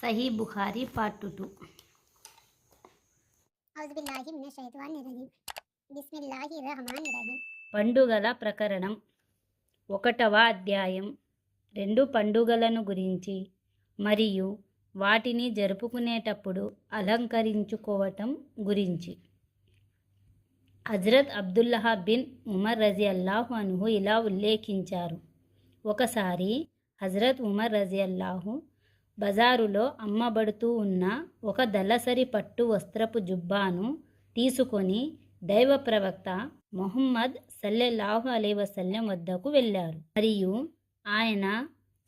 Sahih Bukhari part 2. పండుగల ప్రకరణం 1వ అధ్యాయం. 2 పండుగలను గురించి మరియు వాటిని జరుపుకునేటప్పుడు అలంకరించుకోవటం గురించి. హజ్రత్ అబ్దుల్లాహ్ బిన్ ఉమర్ రజియల్లాహు అన్హు ఇలా ఉల్లేఖించారు. ఒకసారి హజ్రత్ ఉమర్ రజియల్లాహు బజారులో అమ్మబడుతూ ఉన్న ఒక దళసరి పట్టు వస్త్రపు జుబ్బాను తీసుకొని దైవ ప్రవక్త ముహమ్మద్ సల్లెల్లాహు అలైహి వసల్లం వద్దకు వెళ్ళారు. మరియు ఆయన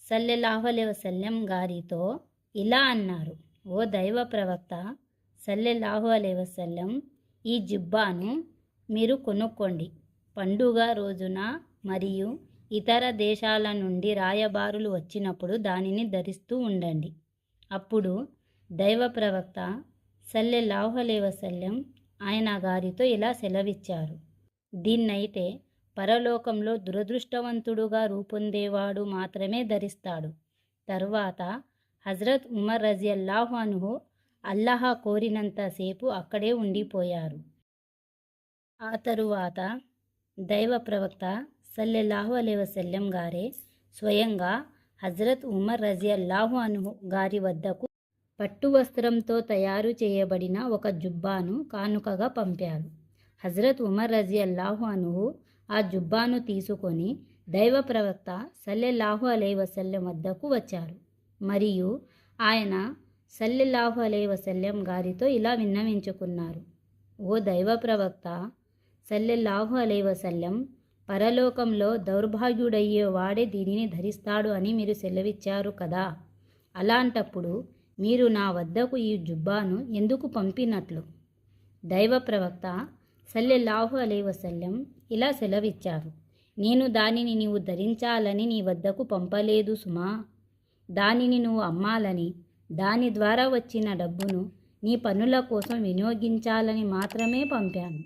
సల్లెల్లాహు అలైహి వసల్లం గారితో ఇలా అన్నారు: ఓ దైవ ప్రవక్త సల్లెల్లాహు అలైహి వసల్లం, ఈ జుబ్బాను మీరు కొనుక్కోండి. పండుగ రోజున మరియు ఇతర దేశాల నుండి రాయబారులు వచ్చినప్పుడు దానిని ధరిస్తూ ఉండండి. అప్పుడు దైవ ప్రవక్త సల్లెల్లాహు అలైహి వసల్లం ఆయన గారితో ఇలా సెలవిచ్చారు: దీన్నైతే పరలోకంలో దురదృష్టవంతుడుగా రూపొందేవాడు మాత్రమే ధరిస్తాడు. తరువాత హజ్రత్ ఉమర్ రజియల్లాహు అన్హు అల్లాహ్ కోరినంతసేపు అక్కడే ఉండిపోయారు. ఆ తరువాత దైవ ప్రవక్త సల్లెల్లాహు అలైహి వసల్లం గారే స్వయంగా హజ్రత్ ఉమర్ రజియల్లాహు అన్హు గారి వద్దకు పట్టు వస్త్రంతో తయారు చేయబడిన ఒక జుబ్బాను కానుకగా పంపారు. హజ్రత్ ఉమర్ రజియల్లాహు అన్హు ఆ జుబ్బాను తీసుకొని దైవ ప్రవక్త సల్లెల్లాహు అలైహి వసల్లం వద్దకు వచ్చారు. మరియు ఆయన సల్లెల్లాహు అలైహి వసల్లం గారితో ఇలా విన్నవించుకున్నారు: ఓ దైవ ప్రవక్త సల్లెల్లాహు అలైహి వసల్లం, పరలోకంలో దౌర్భాగ్యుడయ్యేవాడే దీనిని ధరిస్తాడు అని మీరు సెలవిచ్చారు కదా. అలాంటప్పుడు మీరు నా వద్దకు ఈ జుబ్బాను ఎందుకు పంపినట్లు? దైవ ప్రవక్త సల్లెల్లాహు అలైహి వసల్లం ఇలా సెలవిచ్చారు: నేను దానిని నీవు ధరించాలని నీ వద్దకు పంపలేదు సుమా. దానిని నువ్వు అమ్మాలని, దాని ద్వారా వచ్చిన డబ్బును నీ పనుల కోసం వినియోగించాలని మాత్రమే పంపాను.